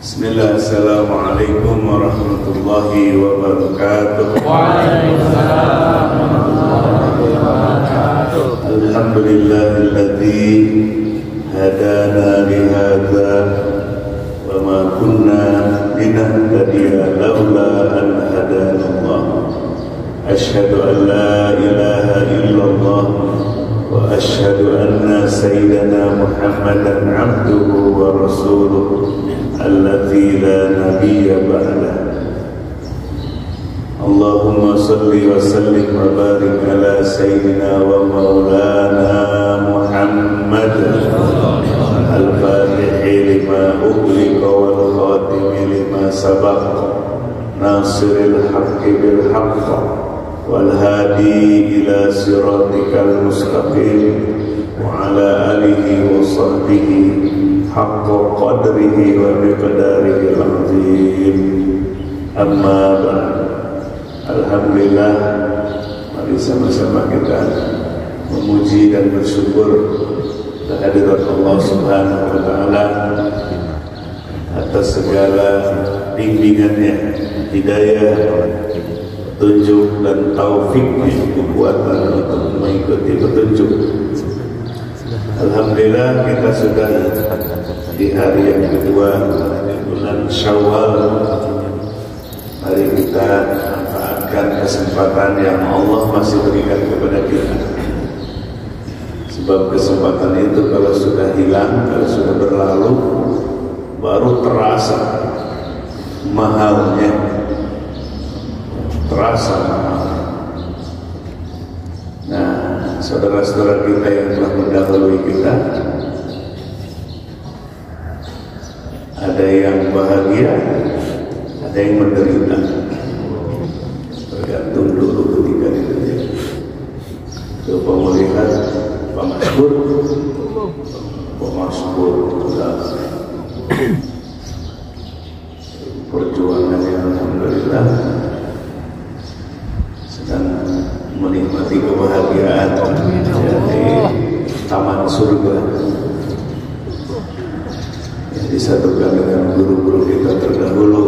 Bismillah, assalamualaikum warahmatullahi wabarakatuh. Waalaikumsalam warahmatullahi wabarakatuh. Alhamdulillahilladzi hadana lihadza wa ma kunna linahtadiya laula an hadanallah. Asyhadu an la ilaha illallah wa asyhadu anna sayyidana Muhammadan abduhu wa rasuluh alladzi la nabiyya ba'dah. Allahumma salli wa sallim wa barik ala sayyidina wa maulana Muhammad al-fatihi lima ughliqa wal khatimi lima sabaqa nasiril haqqi bil haqq wal hadi ila siratikal mustaqim wa ala alihi wa sahbihi haqqa qadrihi wa miqdarihi al-azim. Amma ba'd. Alhamdulillah, mari sama-sama kita memuji dan bersyukur kehadirat Allah Subhanahu wa taala atas segala bimbingannya, hidayah, petunjuk dan taufiknya, kekuatan untuk mengikuti petunjuk. Alhamdulillah, kita sudah di hari yang kedua di bulan Syawal. Mari kita manfaatkan kesempatan yang Allah masih berikan kepada kita. Sebab kesempatan itu kalau sudah hilang, kalau sudah berlalu, baru terasa mahalnya, terasa mahal. Nah, saudara-saudara kita yang telah mendahului kita, ada yang bahagia, ada yang menderita, tergantung dulu ketika itu. Coba melihat Pak Maskur, perjuangan yang alhamdulillah sedang menikmati kebahagiaan di taman surga yang disatukan dengan guru-guru kita terdahulu.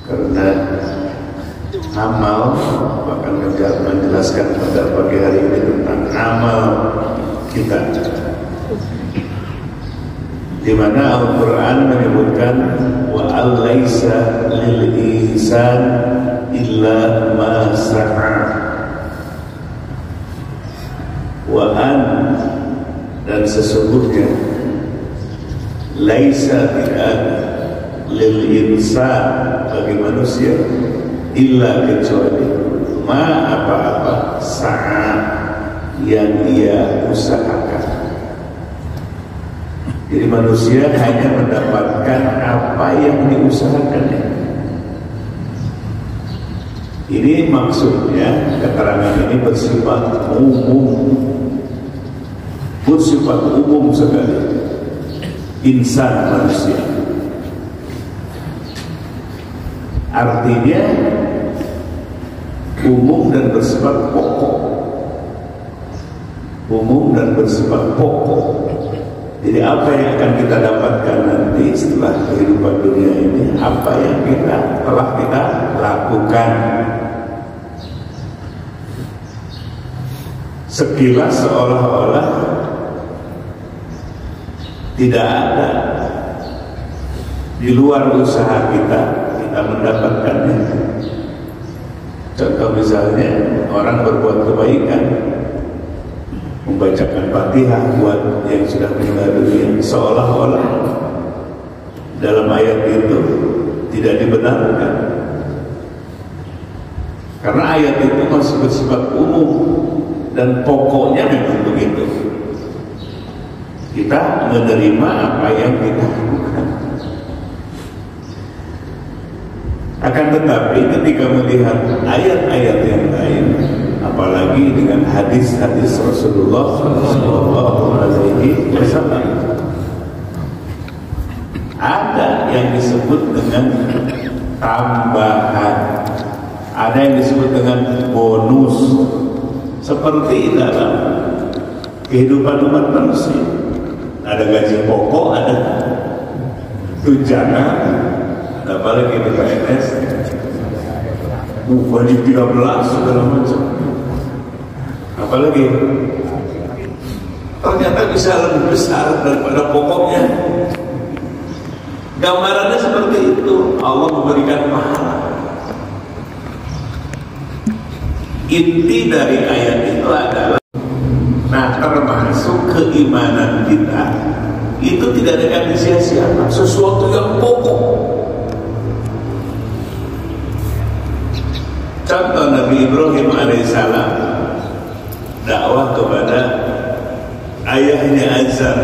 Karena amal, bahkan menjelaskan pada pagi hari ini tentang amal kita, di mana Al-Quran menyebutkan wa al-laisa lil insan illa ma sa'a wa an, dan sesungguhnya laisa tidak lil insan bagi manusia illa kecuali ma apa-apa sa'a yang ia usahakan. Jadi manusia hanya mendapatkan apa yang diusahakannya. Ini maksudnya keterangan ini bersifat umum, bersifat umum sekali. Insan, manusia, artinya umum dan bersifat pokok. Umum dan bersifat pokok. Jadi apa yang akan kita dapatkan nanti setelah kehidupan dunia ini, apa yang telah kita lakukan. Sekilas seolah-olah tidak ada di luar usaha kita mendapatkannya. Contoh misalnya orang berbuat kebaikan, membacakan Fatihah buat yang sudah meninggal dunia, seolah-olah dalam ayat itu tidak dibenarkan, karena ayat itu masih bersifat umum dan pokoknya memang begitu. Kita menerima apa yang kita lakukan. Akan tetapi ketika melihat ayat-ayat yang lain, apalagi dengan hadis-hadis Rasulullah SAW, ada yang disebut dengan tambahan, ada yang disebut dengan bonus, seperti dalam kehidupan umat manusia. Ada gaji pokok, ada tunjangan, ada apa lagi di PNS, gaji 13 segala macam. Apalagi ternyata bisa lebih besar daripada pokoknya. Gambarannya seperti itu. Allah memberikan pahala. Inti dari ayat itu adalah, nah, termasuk keimanan kita itu tidak akan disia-siakan, sesuatu yang pokok. Contoh Nabi Ibrahim alaihissalam dakwah kepada ayahnya Azar.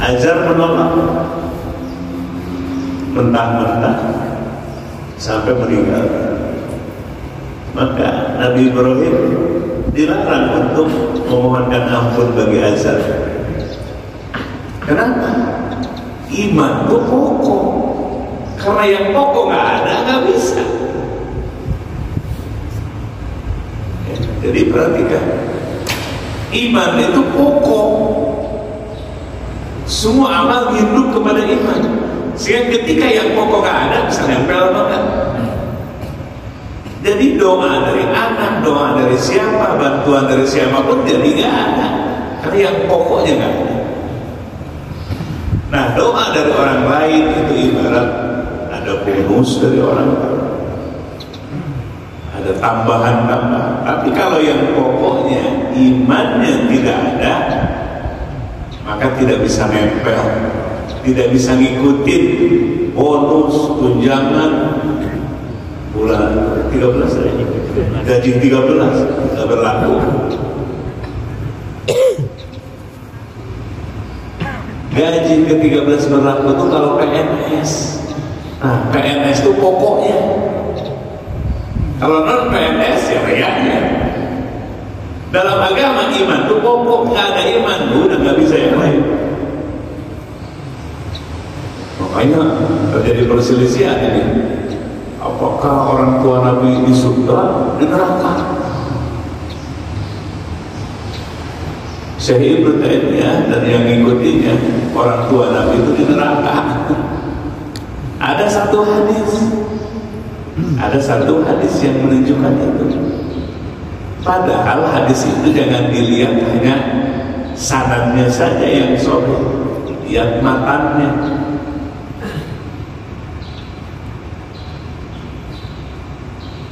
Azar menolak, mentah-mentah sampai meninggal. Maka Nabi Ibrahim dilarang untuk memohonkan ampun bagi Azar. Kenapa? Iman itu pokok. Karena yang pokok nggak ada, nggak bisa. Jadi perhatikan, iman itu pokok. Semua amal hidup kepada iman. Sehingga ketika yang pokok nggak ada, bisa nempel banget. Jadi doa dari anak, doa dari siapa, bantuan dari siapapun jadi nggak ada. Karena yang pokoknya nggak ada. Nah, doa dari orang lain itu ibarat ada bonus dari orang lain, ada tambahan-tambahan. Tapi kalau yang pokoknya imannya tidak ada, maka tidak bisa nempel, tidak bisa ngikutin bonus, tunjangan bulan 13 gaji 13 tidak berlaku. Gaji ke-13 berlaku itu kalau PNS. Nah, PNS itu pokoknya. Kalau non PNS ya rayanya. Dalam agama iman itu pokok. Nggak ada iman udah nggak bisa yang lain. Makanya terjadi perselisihan ini. Apakah orang tua Nabi di surga, di neraka? Syekh Ibnu Taimiyah dan yang ngikutinya, orang tua Nabi itu di neraka. Ada satu hadis yang menunjukkan itu. Padahal hadis itu jangan dilihat hanya sanadnya saja yang sahih, lihat matannya.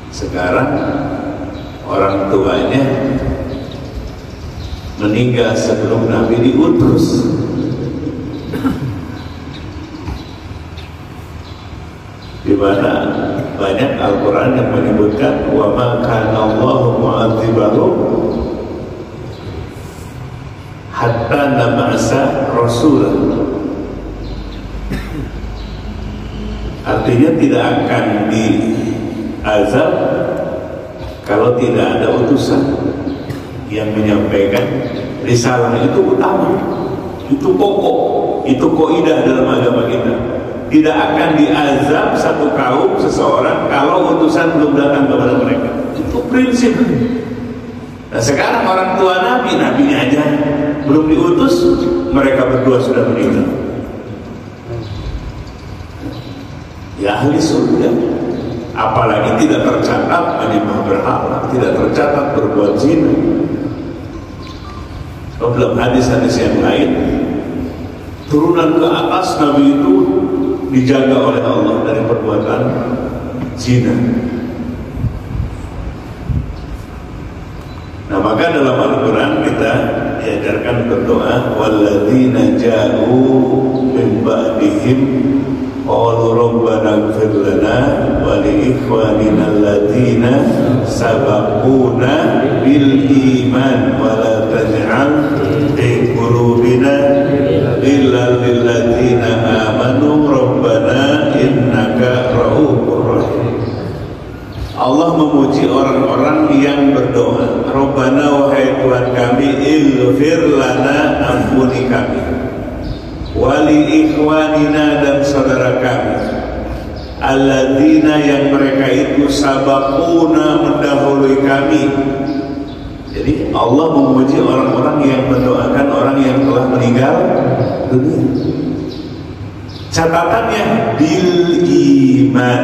Sekarang orang tuanya meninggal sebelum Nabi diutus. Di mana banyak Al-Quran yang menyebutkan wa ma kana Allahu mu'adzibahum hatta nab'asa rasulah. Artinya tidak akan diazab kalau tidak ada utusan yang menyampaikan risalah. Itu utama, itu pokok, itu kaidah dalam agama kita. Tidak akan diazab satu kaum, seseorang kalau utusan belum datang kepada mereka. Itu prinsip. Nah, sekarang orang tua Nabi, Nabinya aja belum diutus, mereka berdua sudah meninggal. Ya ahli surga. Apalagi tidak tercatat menyembah berhala, tidak tercatat berbuat zina. Dalam hadis-hadis yang lain, turunan ke atas Nabi itu dijaga oleh Allah dari perbuatan zina. Nah, maka dalam Al-Quran kita diajarkan berdoa, walladzina ja'u min ba'dihim qalu rabbana ighfir lana wa li ikhwanina alladzina sabaquna bil iman wa la taj'al fi qulubina ghillan lil ladzina amanu rabbana innaka ra'ufur rahim. Allah memuji orang-orang yang berdoa, Rabbana wahai Tuhan kami, ighfir lana, ampuni kami, wali ikhwanina dan saudara kami, alladzina yang mereka itu sabaquna mendahului kami, Jadi Allah memuji orang-orang yang mendoakan orang yang telah meninggal dunia. Catatannya bil iman,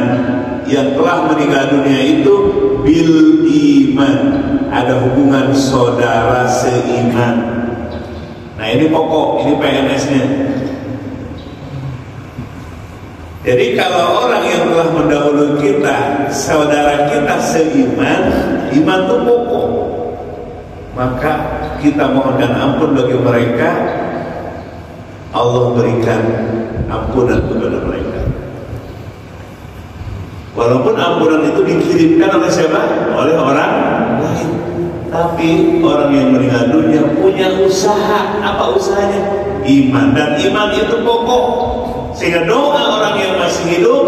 yang telah meninggal dunia itu bil iman, ada hubungan saudara seiman. Nah ini pokok, ini PNS-nya. Jadi kalau orang yang telah mendahului kita, saudara kita seiman, iman itu pokok, maka kita mohonkan ampun bagi mereka, Allah berikan ampunan kepada mereka. Walaupun ampunan itu dikirimkan oleh siapa? Oleh orang lain. Tapi orang yang meninggal dunia punya usaha. Apa usahanya? Iman. Dan iman itu pokok. Sehingga doa orang yang masih hidup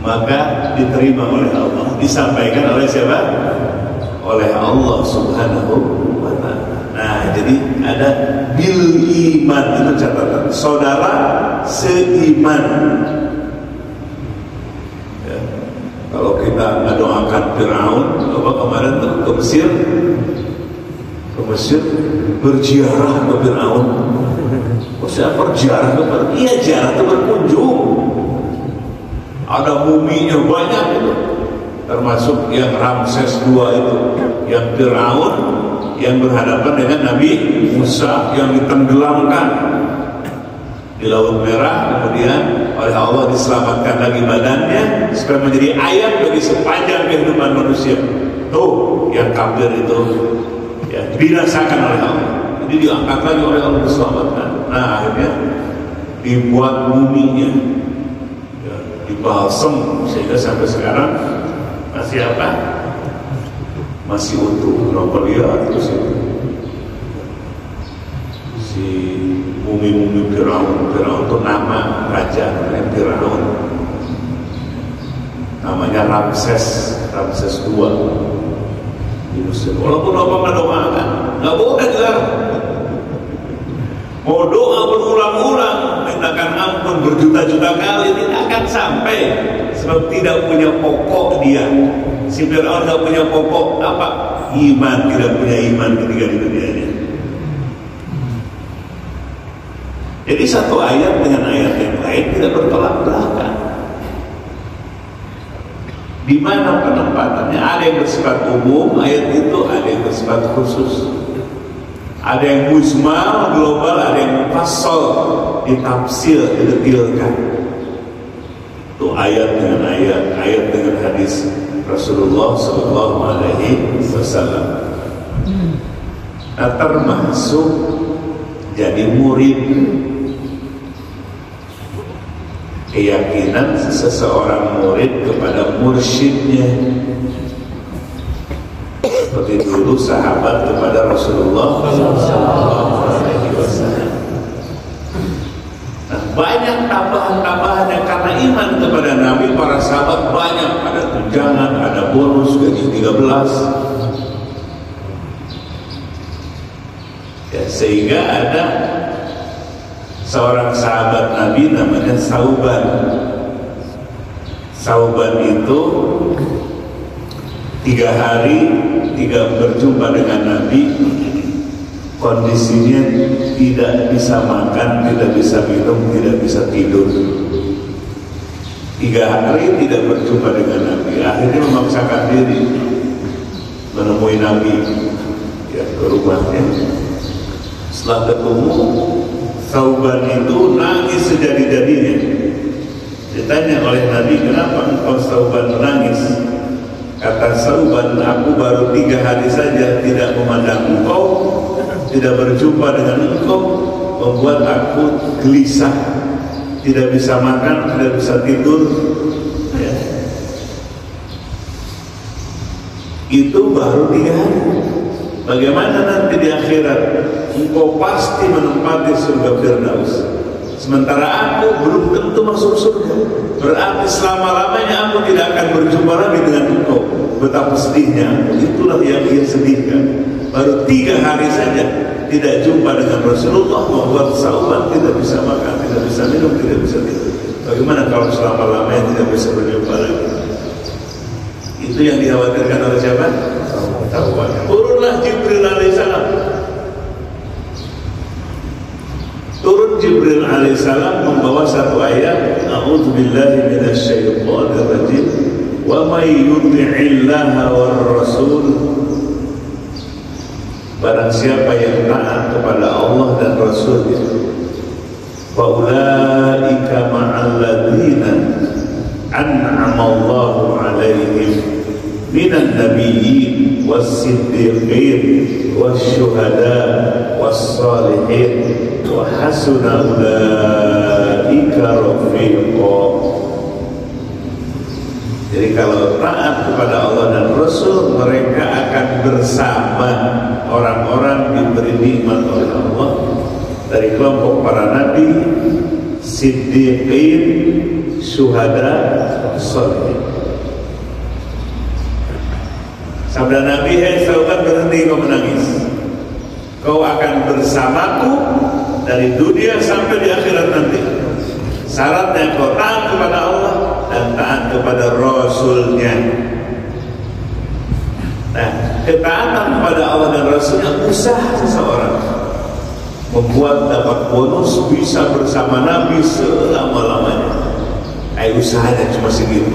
maka diterima oleh Allah. Disampaikan oleh siapa? Oleh Allah Subhanahu wa ta'ala. Nah, jadi ada bil iman, itu catatan, saudara seiman. Ya. Kalau kita mendoakan Firaun, apa kemarin ke Mesir berziarah ke Firaun. Saya berziarah ke Firaun? Iya, ziarah itu berkunjung. Ada muminya banyak itu, termasuk yang Ramses II itu, yang Firaun yang berhadapan dengan Nabi Musa yang ditenggelamkan di Laut Merah, kemudian oleh Allah diselamatkan lagi badannya supaya menjadi ayat bagi sepanjang kehidupan manusia. Tuh yang kafir itu ya dibinasakan oleh Allah, jadi diangkat lagi oleh Allah, diselamatkan. Nah akhirnya dibuat muminya, ya, dibalsem sehingga sampai sekarang masih apa? Masih utuh. Kenapa lihat terus itu si mumi-mumi Firaun. Firaun itu nama raja, namanya Firaun, namanya Ramses II di Mesir. Walaupun apa mendoakan, nggak boleh dilarang. Mau doa berulang-ulang, mintakan ampun berjuta-juta kali, tidak akan sampai, sebab tidak punya pokok dia. Si Fir'aun tidak punya pokok apa? Iman, tidak punya iman ketika di dunianya. Jadi satu ayat dengan ayat yang lain tidak bertolak belakang. Di mana penempatannya? Ada yang bersifat umum ayat itu, ada yang bersifat khusus. Ada yang mujmal, global, ada yang mufassal, ditafsir, didetilkan. Itu ayat dengan ayat, ayat dengan hadis Rasulullah Sallallahu Alaihi Wasallam. Nah, termasuk jadi murid, keyakinan seseorang murid kepada mursyidnya, seperti dulu sahabat kepada Rasulullah Sallallahu Alaihi Wasallam. Nah, banyak tambahan-tambahan yang karena iman kepada Nabi, para sahabat banyak, ada tunjangan, ada bonus gaji 13. Ya, sehingga ada seorang sahabat Nabi namanya Sauban. Sauban itu 3 hari tidak berjumpa dengan Nabi, kondisinya tidak bisa makan, tidak bisa minum, tidak bisa tidur. 3 hari tidak berjumpa dengan Nabi, akhirnya memaksakan diri menemui Nabi, ya, ke rumahnya. Setelah ketemu, Sauban itu nangis sejadi-jadinya. Ditanya oleh Nabi, kenapa engkau Sauban menangis? Kata Sauban, aku baru 3 hari saja tidak memandang engkau, tidak berjumpa dengan engkau, membuat aku gelisah, tidak bisa makan, tidak bisa tidur. Ya. Itu baru 3 hari. Bagaimana nanti di akhirat? Engkau pasti menempati surga Firdaus, sementara aku belum tentu masuk surga. Berarti selama-lamanya aku tidak akan berjumpa lagi dengan engkau. Betapa sedihnya aku. Itulah yang ia sedihkan. Baru 3 hari saja tidak jumpa dengan Rasulullah, membuat Sauban tidak bisa makan, tidak bisa minum, tidak bisa tidur. Bagaimana kalau selama-lamanya tidak bisa berjumpa lagi? Itu yang dikhawatirkan oleh siapa? pengetahuan. Turunlah Jibril alaihissalam. Turun Jibril alaihissalam membawa satu ayat, A'udzubillahi minasyaitonir rajim. Wa may yuti'illaha war rasul, barang siapa yang taat kepada Allah dan Rasulnya, fa ulaika ma'al ladzina an'ama Allahu 'alaihim minan nabiyyin was-siddiqin wasyuhada was-salihin wa hasuna ulaika rafiqa. Jadi kalau taat kepada Allah dan Rasul, mereka akan bersama orang-orang diberi nikmat oleh Allah dari kelompok para nabi, siddiqin, syuhada, sholihin. Sabda Nabi, "Hai sahabat, berhenti kau menangis. Kau akan bersamaku dari dunia sampai di akhirat nanti. Syaratnya kau taat kepada Allah dan taat kepada Rasulnya." Nah, ketaatan kepada Allah dan Rasulnya usaha seseorang membuat dapat bonus bisa bersama Nabi selama-lamanya. Usahanya cuma segitu,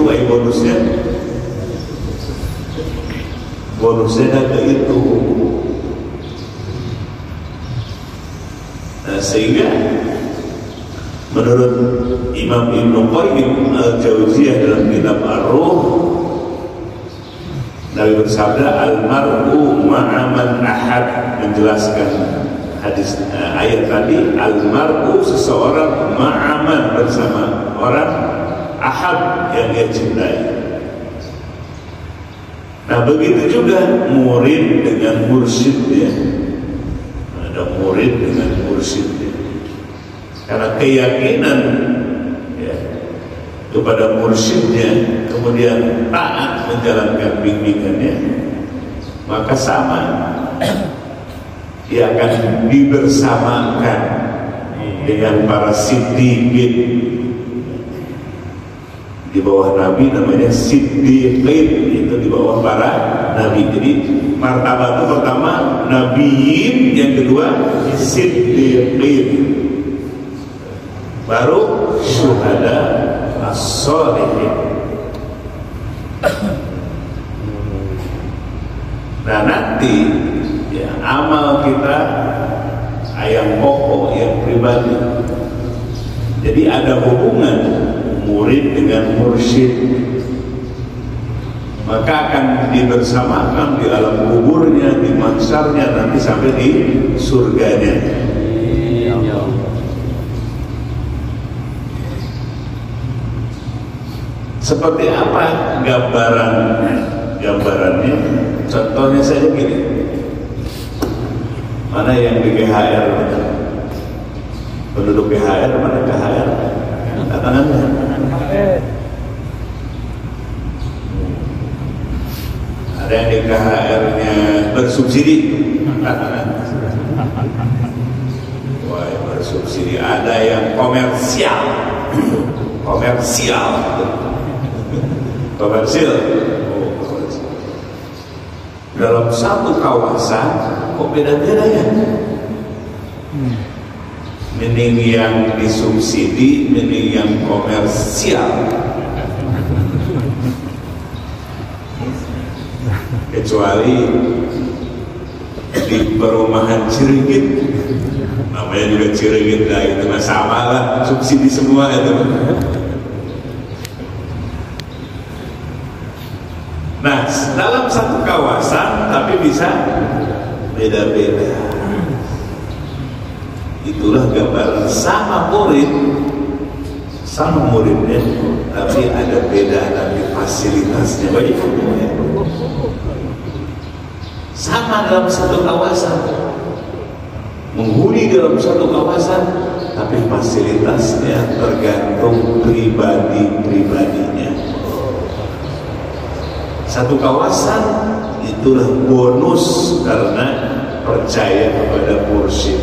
bonusnya ada itu. Nah, sehingga menurut Imam Ibnu Qayyim Al-Jauziyah dalam kitab Ar-Ruh, Nabi bersabda, "Al-mar'u ma'a man ahad," menjelaskan hadis ayat tadi. Al-mar'u, seseorang, ma'a man, bersama orang, ahad, yang dia cintai. Nah, begitu juga murid dengan mursyidnya. Ada murid dengan mursyidnya. Karena keyakinan kepada mursyidnya, kemudian taat menjalankan bimbingannya, maka sama, dia akan dibersamakan dengan para siddiqin. Di bawah Nabi namanya siddiqin, itu di bawah para Nabi. Jadi martabat itu pertama nabiyin, yang kedua siddiqin, baru syuhada, as-sholihin. Nah, nanti amal kita yang pokok, yang pribadi. Jadi ada hubungan murid dengan mursyid, maka akan dibersamakan di alam kuburnya, di mahsyarnya, nanti sampai di surganya. Seperti apa gambarannya? Contohnya saja gini. Mana yang di GHR? Penduduk GHR, mana GHR? Tangannya. Ada yang di GHR-nya bersubsidi. Wah, bersubsidi. Ada yang komersial. Komersial. Dalam satu kawasan kok beda-beda ya. Mending yang disubsidi, mending yang komersial. Kecuali di perumahan Ciregit, namanya juga Ciregit, nah itu mah sama lah, subsidi semua itu. Nah, dalam satu kawasan tapi bisa beda-beda. Itulah gambaran sama muridnya, tapi ada beda, tapi fasilitasnya banyak. Sama dalam satu kawasan, menghuni dalam satu kawasan, tapi fasilitasnya tergantung pribadi-pribadinya. Satu kawasan itulah bonus karena percaya kepada mursyid.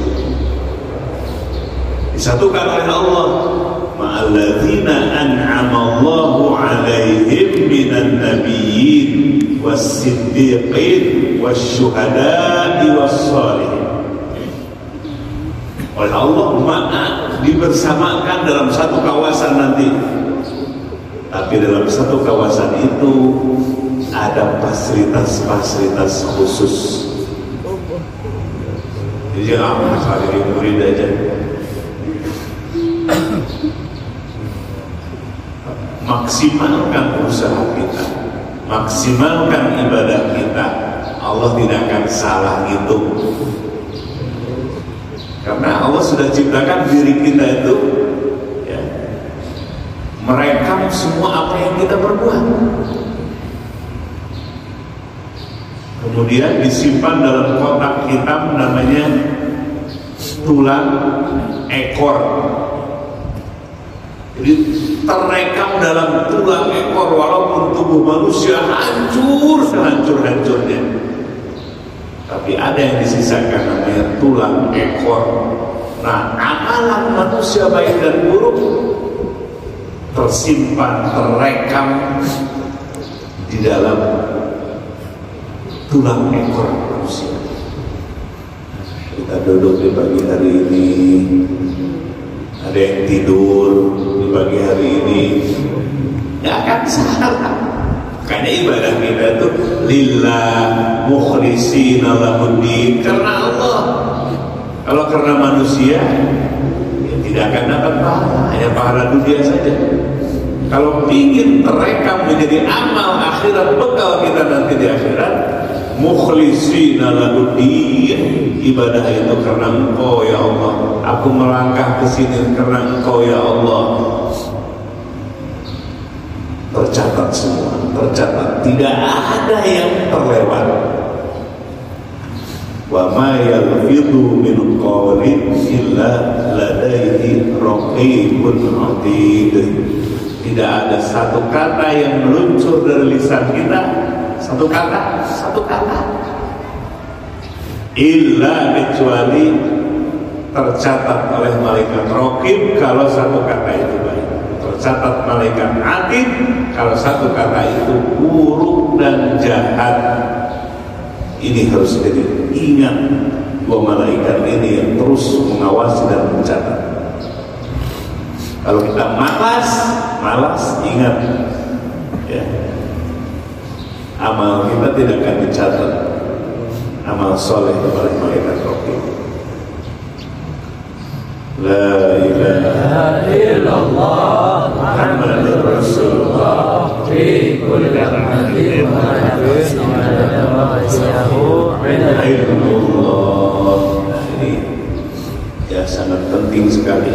Disatukan oleh Allah, ma'alladzina an'amallahu 'alaihim minan nabiyyin was-siddiqin wasyuhada'i was-shalihin. Oleh Allah dibersamakan dalam satu kawasan nanti. Tapi dalam satu kawasan itu ada fasilitas-fasilitas khusus. Jadi jangan sekali murid aja. Maksimalkan usaha kita, maksimalkan ibadah kita. Allah tidak akan salah hitung. Karena Allah sudah ciptakan diri kita itu ya, merekam semua apa yang kita perbuat. Kemudian disimpan dalam kotak hitam namanya tulang ekor. Jadi terekam dalam tulang ekor, walaupun tubuh manusia hancur sehancur-hancurnya, tapi ada yang disisakan namanya tulang ekor. Nah, amalan manusia baik dan buruk tersimpan, terekam di dalam tulang ekor manusia. Kita duduk di pagi hari ini, ada yang tidur di pagi hari ini, nggak akan salah. Karena ibadah kita itu lillah mukhlishina lahuddin, karena Allah. Kalau karena manusia ya tidak akan dapat pahala, hanya pahala dunia saja. Kalau ingin terekam menjadi amal akhirat, bekal kita nanti di akhirat, mukhlishina lahuddin, ibadah itu karena Engkau ya Allah. Aku melangkah ke sini karena Engkau ya Allah. Tercatat semua, tercatat, tidak ada yang terlewat. Wa ma yalfidhu min qawlin illa ladaihi raqibun 'atid. Tidak ada satu kata yang meluncur dari lisan kita, satu kata illa kecuali tercatat oleh malaikat raqib kalau satu kata itu baik, tercatat malaikat atid kalau satu kata itu buruk dan jahat. Ini harus diingat, dua malaikat ini yang terus mengawasi dan mencatat. Kalau kita malas, ingat ya, amal kita tidak akan dicatat, amal soleh oleh malaikat raqib. La ilaha illallah Muhammadur Rasulullah fi kulli amalin wa nafsin wa wasi'ahu ilmullah. Ini ya sangat penting sekali.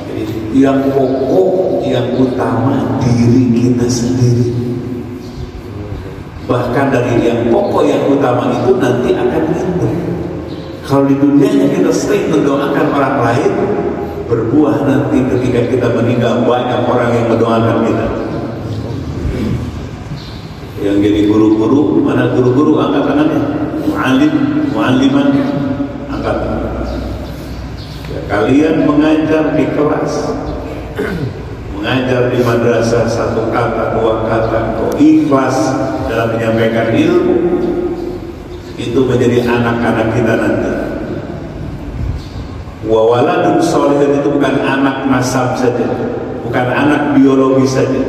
Jadi yang pokok, yang utama diri kita sendiri. Bahkan dari yang pokok, yang utama itu nanti akan hidup. Kalau di dunianya kita sering mendoakan orang lain, berbuah nanti ketika kita meninggal banyak orang yang mendoakan kita. Yang jadi guru-guru, mana guru-guru angkat tangannya? Mu'alliman, angkat. Ya, kalian mengajar di kelas, mengajar di madrasah, satu kata, dua kata, kok ikhlas dalam menyampaikan ilmu, itu menjadi anak-anak kita nanti. Wa waladun sholihin itu bukan anak nasab saja, bukan anak biologi saja,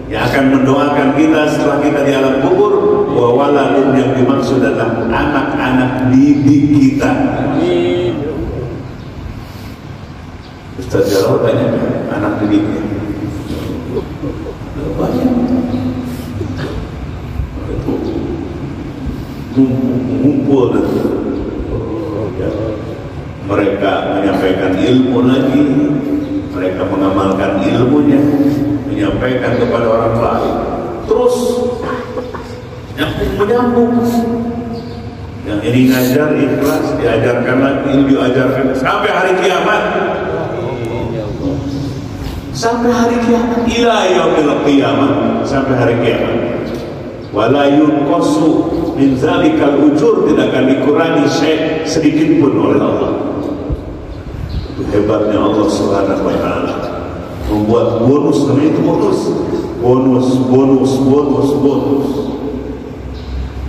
yang akan mendoakan kita setelah kita di alam kubur. Wa waladun yang dimaksud adalah anak-anak didik kita. Ustaz Jalal banyak anak didiknya, banyak. Ngumpul mereka menyampaikan ilmu lagi, mereka mengamalkan ilmunya, menyampaikan kepada orang lain, terus menyambung. Yang ini ngajar ikhlas, diajarkan lagi, diajarkan sampai hari kiamat, sampai hari kiamat, ila yaumil qiyamah, sampai hari kiamat. Wala yunqasu min zalikal ujur, tidak akan dikurangi sedikit pun oleh Allah. hebatnya Allah Subhanahu wa Ta'ala membuat bonus, namanya itu bonus.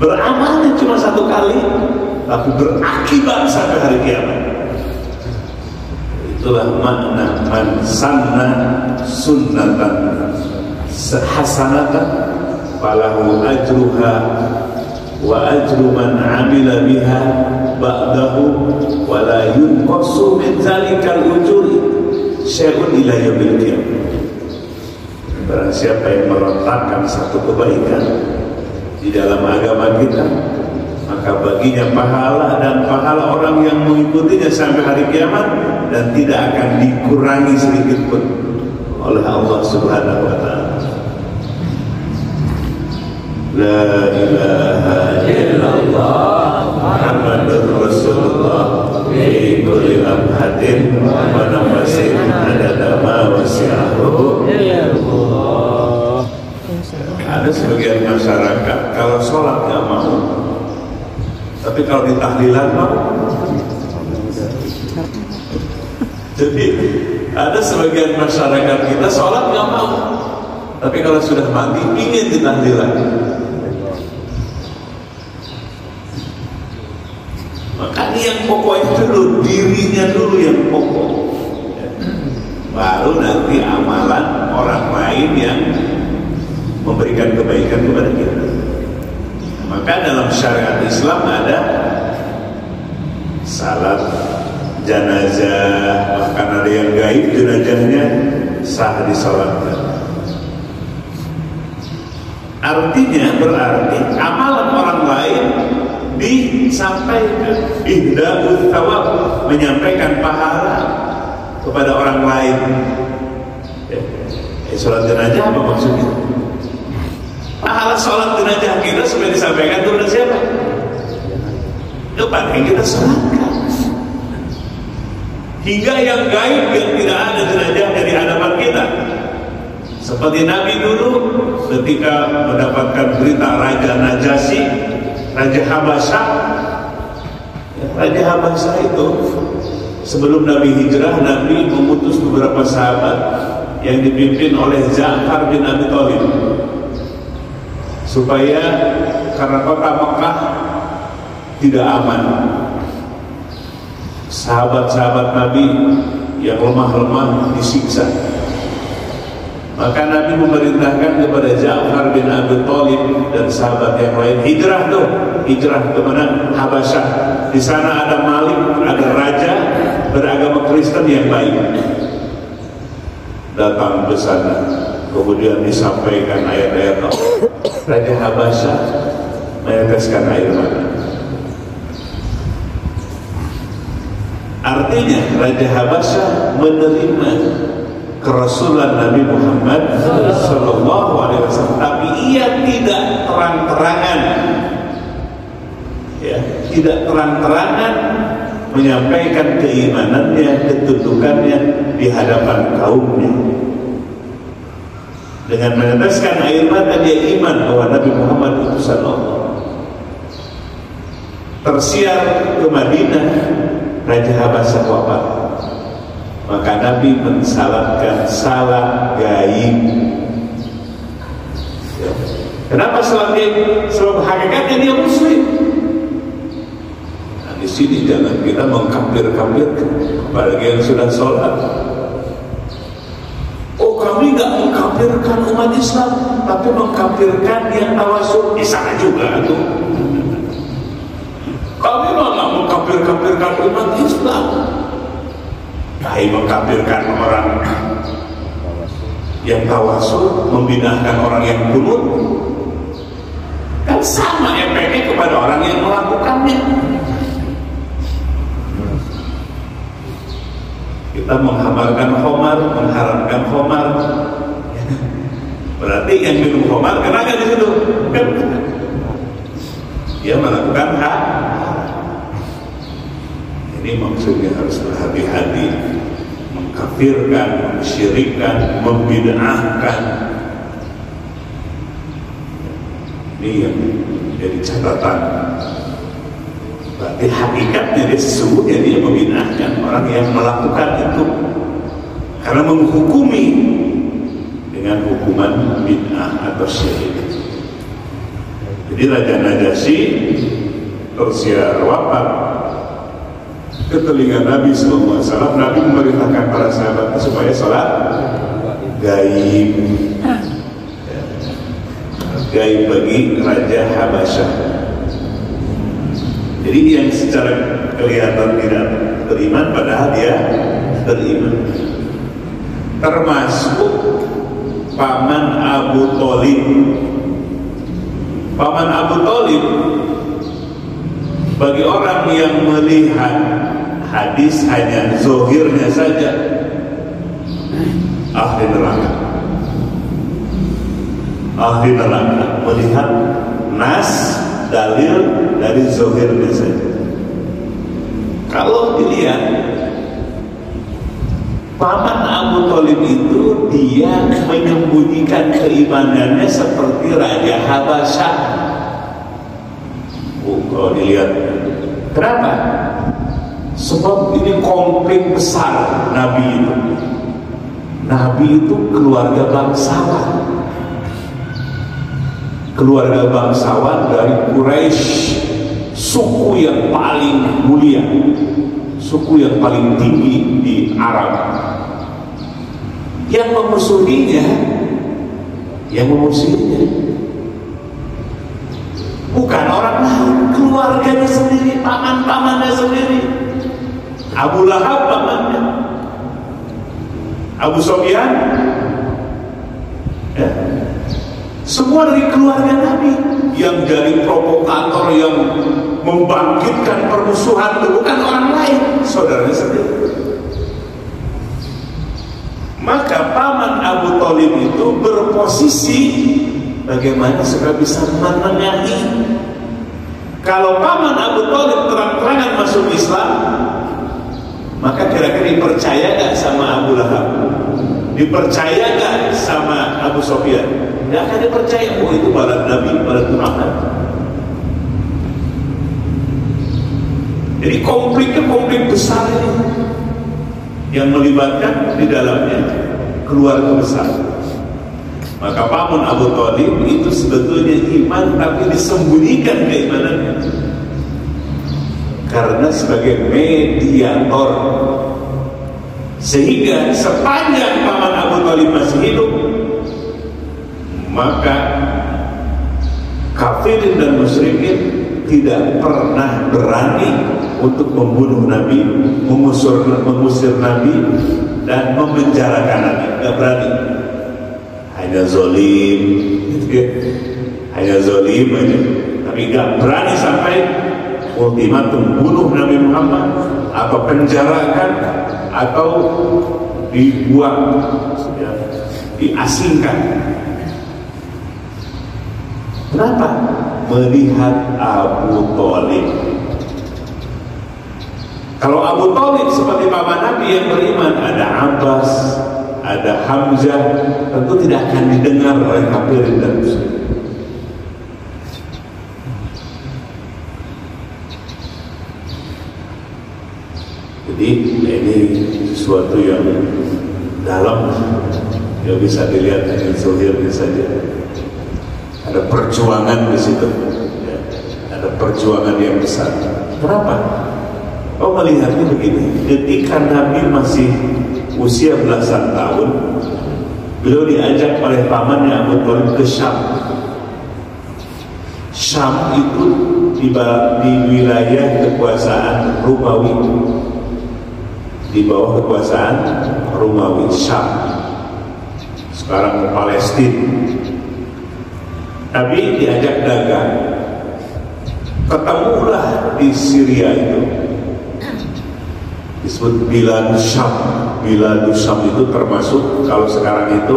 Beramalnya cuma satu kali, tapi berakibat sampai hari kiamat. Itulah makna man sanna sunnatan hasanatan falahu ajruha wa ajru man amila biha ba'dahu wa la yunqasu min zalikal ujuri syai'un ila yaumil qiyamah. Barang siapa yang merontakkan satu kebaikan di dalam agama kita, maka baginya pahala dan pahala orang yang mengikutinya sampai hari kiamat, dan tidak akan dikurangi sedikit pun oleh Allah Subhanahu wa Ta'ala. La ilaha illallah Muhammadur Rasulullah fi kulli lamhatin wa nafsin adada ma wasi'ahu. Ada sebagian masyarakat kalau sholat nggak mau, tapi kalau di tahlilan mau. Jadi ada sebagian masyarakat kita sholat nggak mau, tapi kalau sudah mati ingin di tahlilan. Makanya yang pokok itu dulu, dirinya dulu yang pokok, baru nanti amalan orang lain yang memberikan kebaikan kepada kita. Maka dalam syariat Islam ada salat jenazah, bahkan ada yang gaib jenazahnya sah disalatkan. Artinya berarti amalan orang lain disampaikan, ihda'ul thawab, menyampaikan pahala kepada orang lain. Salat jenazah apa maksudnya? Pahala sholat jenazah kita supaya disampaikan kepada siapa? Kepada yang kita sholatkan. Hingga yang gaib yang tidak ada jenazah dari hadapan kita. Seperti Nabi dulu ketika mendapatkan berita Raja Najasyi, Raja Habasyah. Raja Habasyah itu sebelum Nabi hijrah, Nabi mengutus beberapa sahabat yang dipimpin oleh Ja'far bin Abi Thalib, supaya karena kota Mekah tidak aman, sahabat-sahabat Nabi yang lemah-lemah disiksa. Maka Nabi memerintahkan kepada Ja'far bin Abi Thalib dan sahabat yang lain, hijrah ke mana? Habasyah. Di sana ada Malik, ada raja beragama Kristen yang baik. Datang ke sana, kemudian disampaikan ayat-ayat Allah. Raja Habasyah meneteskan air mata. Artinya Raja Habasyah menerima kerasulan Nabi Muhammad Sallallahu Alaihi Wasallam, tapi ia tidak terang-terangan, tidak terang-terangan menyampaikan keimanannya, ketundukannya di hadapan kaumnya. Dengan meneteskan air mata dia iman bahwa Nabi Muhammad utusan Allah. Tersiar ke Madinah, Raja Habasyah wafat. Maka Nabi mensalatkan salat gaib. Kenapa salat gaib? Sebab hakikatnya dia muslim. Nah, di sini jangan kita mengkafir-kafirkan apalagi yang sudah sholat. Oh, kami nggak mengkafirkan umat Islam, tapi mengkafirkan yang tawasul. Di sana juga tuh. Kami nggak mengkafir-kafirkan umat Islam, tapi mengkafirkan orang yang tawasul, membidahkan orang yang kunut. Kan sama efeknya kepada orang yang melakukannya. Kita menghalalkan khamar, mengharamkan khamar. Berarti yang minum khamar kena nggak di situ? Kan? Dia melakukan hak. Ini maksudnya harus berhati-hati, mengkafirkan, mensyirikkan, membid'ahkan. Ini yang jadi catatan Berarti hakikatnya dia sesungguhnya dia membid'ahkan orang yang melakukan itu, karena menghukumi dengan hukuman bid'ah atau syirik. Jadi Raja Najasyi tersiar wafat ke telinga Nabi SAW. Nabi memerintahkan para sahabat supaya sholat gaib, gaib bagi Raja Habasyah. Jadi yang secara kelihatan tidak beriman, padahal dia beriman. Termasuk paman Abu Thalib. Paman Abu Thalib bagi orang yang melihat hadis hanya zohirnya saja, ahli neraka. Ahli neraka melihat nas dalil dari zohirnya saja. Kalau dilihat paman Abu Thalib itu, dia menyembunyikan keimanannya seperti Raja Habasyah. Kalau dilihat, kenapa? Sebab ini konflik besar Nabi itu. Nabi itu keluarga bangsawan. Keluarga bangsawan dari Quraisy, suku yang paling mulia, suku yang paling tinggi di Arab. Yang memusuhinya bukan orang lain, keluarganya sendiri, paman-pamannya sendiri. Abu Lahab pamannya, Abu Sufyan, ya. Semua dari keluarga Nabi. Yang jadi provokator, yang membangkitkan permusuhan itu bukan orang lain, saudaranya sendiri. Maka paman Abu Thalib itu berposisi bagaimana supaya bisa menengahi. Kalau paman Abu Thalib terang-terangan masuk Islam, maka kira-kira dipercaya gak sama Abu Lahab? Dipercaya gak sama Abu Sufyan? Tidak akan dipercaya. Oh, itu balad Nabi, balad Muhammad. Jadi konfliknya konflik besar ini, yang melibatkan di dalamnya keluarga besar. Maka paman Abu Thalib itu sebetulnya iman, tapi disembunyikan keimanannya, karena sebagai mediator. Sehingga sepanjang paman Abu Thalib masih hidup, maka kafirin dan musyrikin tidak pernah berani untuk membunuh Nabi, mengusir Nabi, dan memenjarakan Nabi. Tidak berani. Hanya zolim, hanya zolim aja. Tapi tidak berani sampai ultimatum bunuh Nabi Muhammad, atau penjarakan, atau dibuang, ya, diasingkan. Kenapa? Melihat Abu Thalib. Kalau Abu Thalib seperti paman Nabi yang beriman, ada Abbas, ada Hamzah, tentu tidak akan didengar oleh kafirin dan musyrik. Jadi ini sesuatu yang dalam, yang bisa dilihat dengan zahirnya saja. Ada perjuangan di situ, ya. Ada perjuangan yang besar. Kenapa? Oh, melihatnya begini. Ketika Nabi masih usia belasan tahun, beliau diajak oleh pamannya Abu Thalib ke Syam. Syam itu di wilayah kekuasaan Romawi, di bawah kekuasaan Romawi, Syam. Sekarang Palestina. Nabi diajak dagang, ketemulah di Syria itu, disebut Biladus Syam. Biladus Syam itu termasuk kalau sekarang itu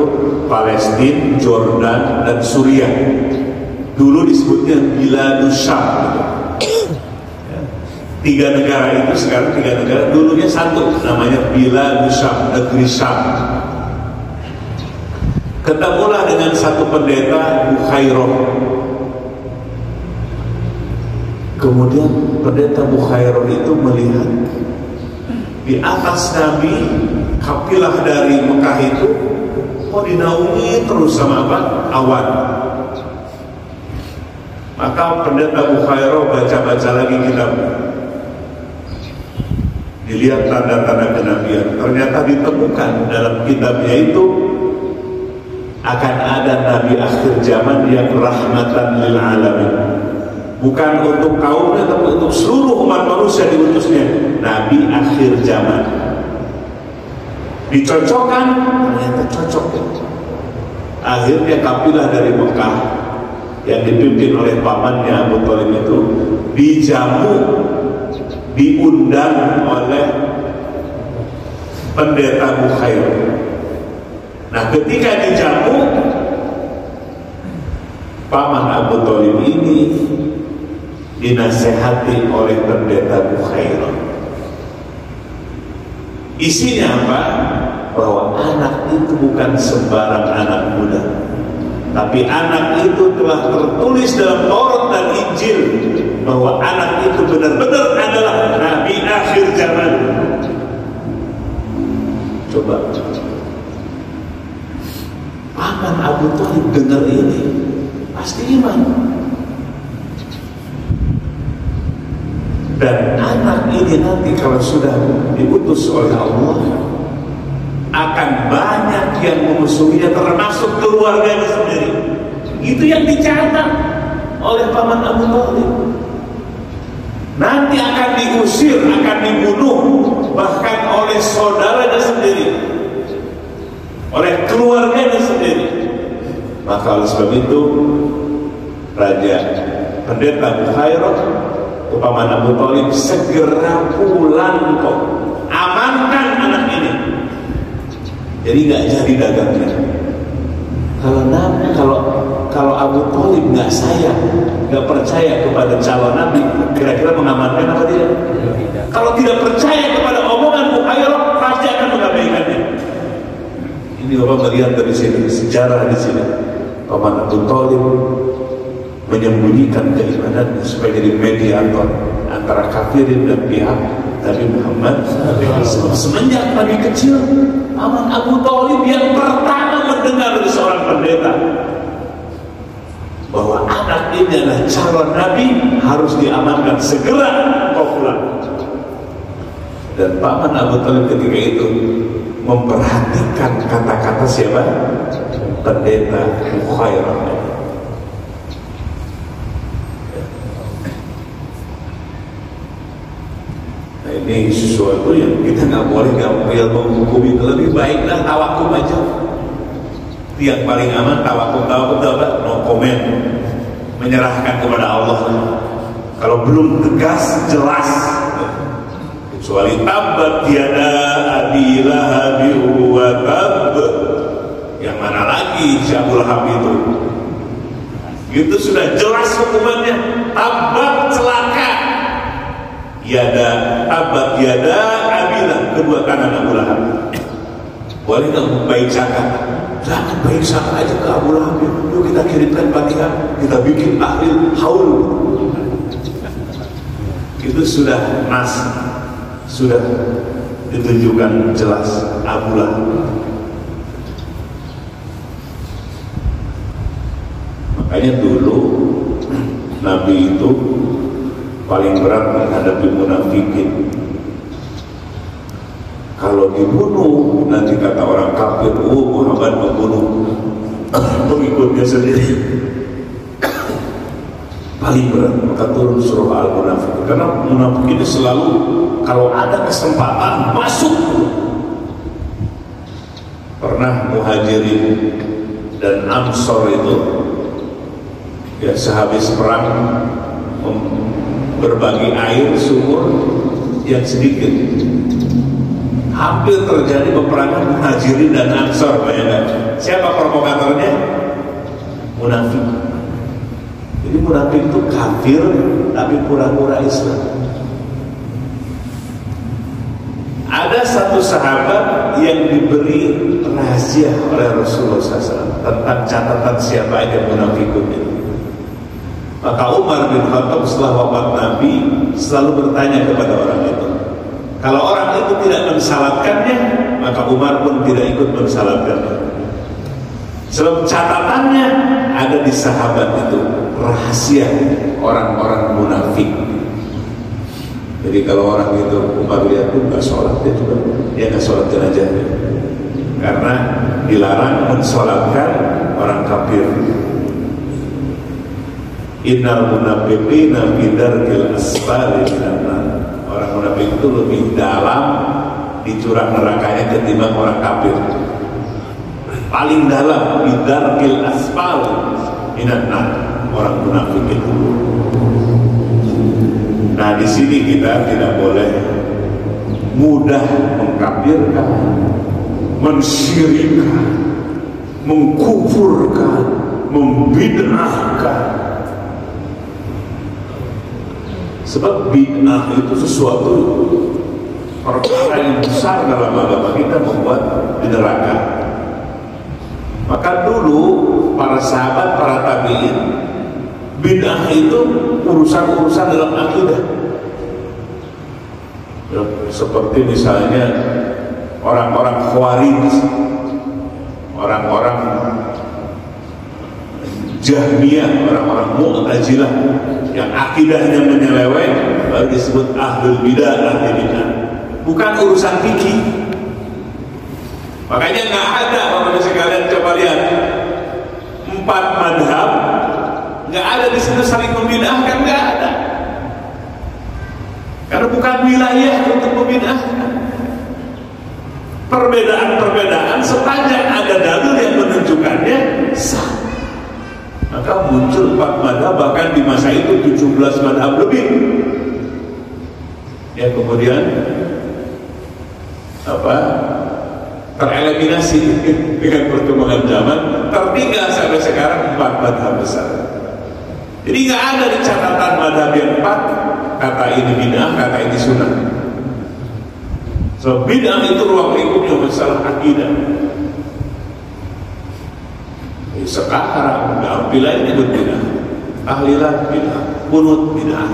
Palestina, Jordan, dan Suriah. Dulu disebutnya Biladus Syam. Tiga negara itu sekarang tiga negara, dulunya satu, namanya Biladus Syam, negeri Syam. Ketemulah dengan satu pendeta Bukhairah. Kemudian pendeta Bukhairah itu melihat di atas Nabi, kafilah dari Mekah itu mau dinaungi terus sama apa? Awan. Maka pendeta Bukhairah baca-baca lagi kitabnya. Dilihat tanda-tanda kenabian. Ternyata ditemukan dalam kitabnya itu akan ada Nabi akhir zaman yang rahmatan lil alamin. Bukan untuk kaumnya, tapi untuk seluruh umat manusia diutusnya. Nabi akhir zaman. Dicocokkan, ternyata cocok. Akhirnya kafilah dari Mekah yang dipimpin oleh pamannya Abu Thalib itu dijamu, diundang oleh pendeta Bukhairah. Nah, ketika dijamu, paman Abu Thalib ini dinasehati oleh pendeta Bukhairah. Isinya apa? Bahwa anak itu bukan sembarang anak muda, tapi anak itu telah tertulis dalam Taurat dan Injil bahwa anak itu benar-benar adalah Nabi akhir zaman. Coba paman Abu Thalib dengar ini, pasti iman. Dan anak ini nanti kalau sudah diutus oleh Allah, akan banyak yang memusuhinya, termasuk keluarganya sendiri. Itu yang dicatat oleh paman Abu Thalib. Nanti akan diusir, akan dibunuh, bahkan oleh saudaranya sendiri, oleh keluarganya sendiri. Maka oleh sebab itu Raja Pendeta Bukhairah, paman Abu Thalib, segera pulang kok, amankan anak ini. Jadi nggak jadi dagangnya. Kalau Abu Thalib nggak sayang, nggak percaya kepada calon Nabi, kira-kira mengamankan apa tidak? Kalau tidak percaya kepada omongan Bukhairah, pasti akan mengabaikannya. Ini Bapak melihat dari sini sejarah di sini. Paman Abu Thalib menyembunyikan keimanannya supaya jadi mediator antara kafirin dan pihak Nabi Muhammad. Semenjak Nabi kecil, paman Abu Thalib yang pertama mendengar dari seorang pendeta bahwa anak ini adalah calon Nabi, harus diamankan, segera kau pulang. Dan paman Abu Thalib ketika itu memperhatikan kata-kata siapa? Pendeta Bukhairah. Nah, ini sesuatu yang kita nggak boleh menghukumi. Lebih baiklah tawakuf aja. Yang paling aman tawakuf no comment, menyerahkan kepada Allah. Kalau belum tegas jelas, kecuali tabat yada abi lahab wa tab, yang mana lagi Abu Lahab itu sudah jelas hukumannya, tabat, celaka. Yada tabat yada abilah, kedua kanan Abu Lahab. Boleh nggak baik sangka? Jangan baik sangka aja ke Abu Lahab. Yuk kita kirimkan Fatihah, kita bikin tahlil haul. Itu sudah sudah ditunjukkan jelas Abu Lahab. Makanya dulu Nabi itu paling berat menghadapi munafikin. Kalau dibunuh, nanti kata orang kafir, Muhammad membunuh pengikutnya sendiri. Paling berat, maka turun surah Al-Munafik. Karena munafik ini selalu kalau ada kesempatan masuk. Pernah Muhajirin dan Ansor itu ya sehabis perang berbagi air sumur yang sedikit, hampir terjadi peperangan Muhajirin dan Ansor. Bayangkan siapa provokatornya? Munafik. Jadi munafik itu kafir tapi pura-pura Islam. Ada satu sahabat yang diberi rahasia oleh Rasulullah SAW tentang catatan siapa aja munafikun itu. Maka Umar bin Khattab setelah wafat Nabi selalu bertanya kepada orang itu. Kalau orang itu tidak mensalatkannya, maka Umar pun tidak ikut mensalatkannya. Sebab catatannya ada di sahabat itu, rahasia orang-orang munafik. Jadi kalau orang itu Umar lihat tuh nggak sholat, dia nggak sholat jenazah, karena dilarang mensolatkan orang kafir. Innal munafiqina fi darkil asfali minan nar. Orang munafik itu lebih dalam di jurang nerakanya ketimbang orang kafir. Paling dalam di darkil asfali minan nar, orang munafik itu. Nah, di sini kita tidak boleh mudah mengkafirkan, mensyirikkan, mengkufurkan, membid'ahkan. Sebab bid'ah itu sesuatu perkara yang besar dalam agama kita, membuat di neraka. Maka dulu para sahabat, para tabi'in, bid'ah itu urusan-urusan dalam akidah. Ya, seperti misalnya orang-orang Khawarij, orang-orang Jahmiyah, orang-orang Mu'tazilah yang akidahnya menyeleweng, baru disebut ahlul bidah, ahli bidah. Bukan urusan fikih. Makanya nggak ada, Bapak sekalian coba lihat 4 madhab, nggak ada di situ saling membid'ahkan, nggak ada. Karena bukan wilayah untuk membid'ahkan. Perbedaan-perbedaan sepanjang ada dalil yang menunjukkannya sah. Maka muncul 4 madhab, bahkan di masa itu 17 madhab lebih. Ya, kemudian tereliminasi dengan perkembangan zaman, tertinggal sampai sekarang 4 madhab besar. Jadi nggak ada di catatan madhab yang 4 kata ini bid'ah, kata ini sunnah. So bid'ah itu ruang lingkupnya masalah akidah. Sekarang dalam wilayah ini berbeda, tahlilan bid'ah, qunut bid'ah.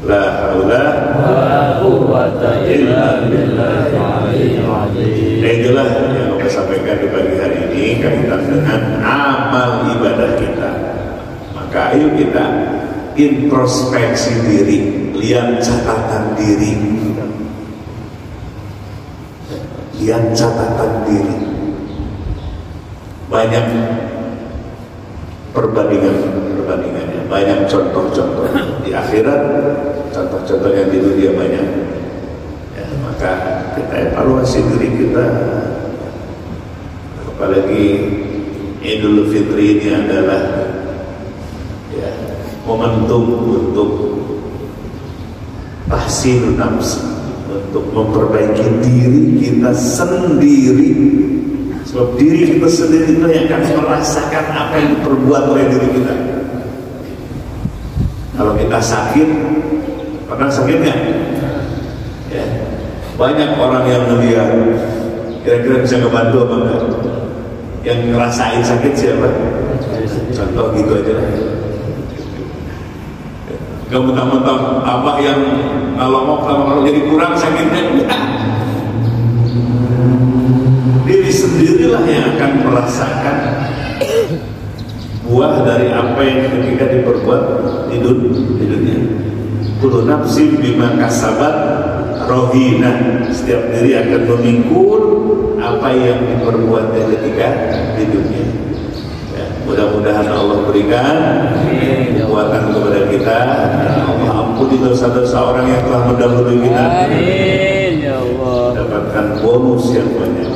La haula wala quwwata illa billahil aliyyil azim. Itulah yang saya sampaikan di pagi hari ini kaitan dengan amal ibadah kita. Maka ayo kita introspeksi diri, lihat catatan diri. Lihat catatan diri. Banyak perbandingannya, banyak contoh-contoh di akhirat, contoh-contohnya di dunia banyak. Ya, maka kita evaluasi diri kita. Apalagi Idul Fitri ini adalah ya, momentum untuk tahsin nafs, untuk memperbaiki diri kita sendiri. Sebab diri kita sendiri itu yang akan merasakan apa yang diperbuat oleh diri kita. Kalau kita sakit, pernah sakit nggak? Ya. Banyak orang yang melihat, kira-kira bisa ngebantu apa enggak? Yang ngerasain sakit siapa? Contoh gitu aja lah. Gak mentang-mentang abah yang kalau jadi kurang sakitnya, enggak. Diri sendirilah yang akan merasakan buah dari apa yang ketika diperbuat di dunia. Kullu nafsin bima kasabat rohina. Setiap diri akan memikul apa yang diperbuatnya ketika di dunia. Ya, mudah-mudahan Allah berikan kekuatan kepada kita. Allah ampuni dosa-dosa orang yang telah mendahului kita. Amin ya Allah. Dapatkan bonus yang banyak,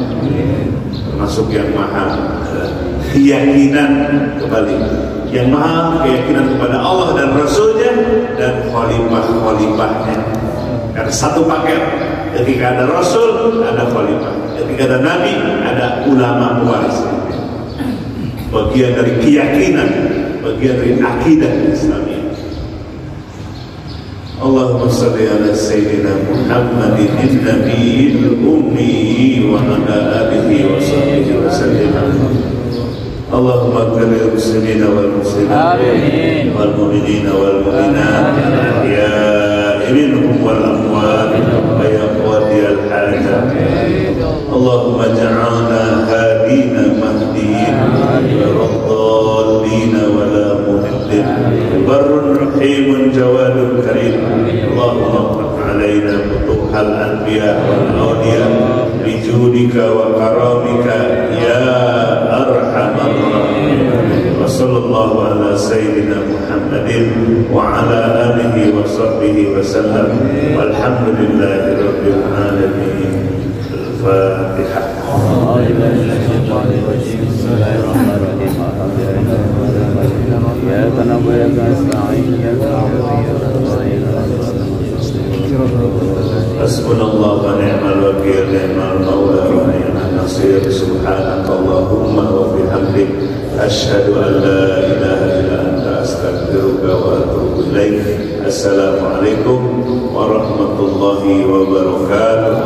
termasuk yang mahal, keyakinan kembali, yang mahal keyakinan kepada Allah dan Rasulnya dan khalifah-khalifahnya. Karena satu paket, ketika ada Rasul ada khalifah, ketika ada Nabi ada ulama pewarisnya. Bagian dari keyakinan, bagian dari akidah Islamiyah. Allahumma salli ala sayyidina Muhammadin nabiyil ummi wa ala alihi wa sahbihi wa sallam. اللهم اغفر للمسلمين والمسلمات والمؤمنين والمؤمنات الأحياء منهم والأموات ويا قاضي الحاجات اللهم اجعلنا هادين مهديين غير الضالين ولا مضلين بر رحيم جواد كريم اللهم افتح علينا فتوح الأنبياء والأولياء بجودك وكرامك يا أرحم الراحمين وصلى الله على سيدنا محمد وعلى آله وصحبه وسلم والحمد لله رب العالمين. الفاتحة. حسبنا الله ونعم الوكيل نعم المولى ونعم النصير سبحانك اللهم وبحمدك أشهد أن لا إله إلا أنت أستغفرك وأتوب إليك. السلام عليكم ورحمة الله وبركاته.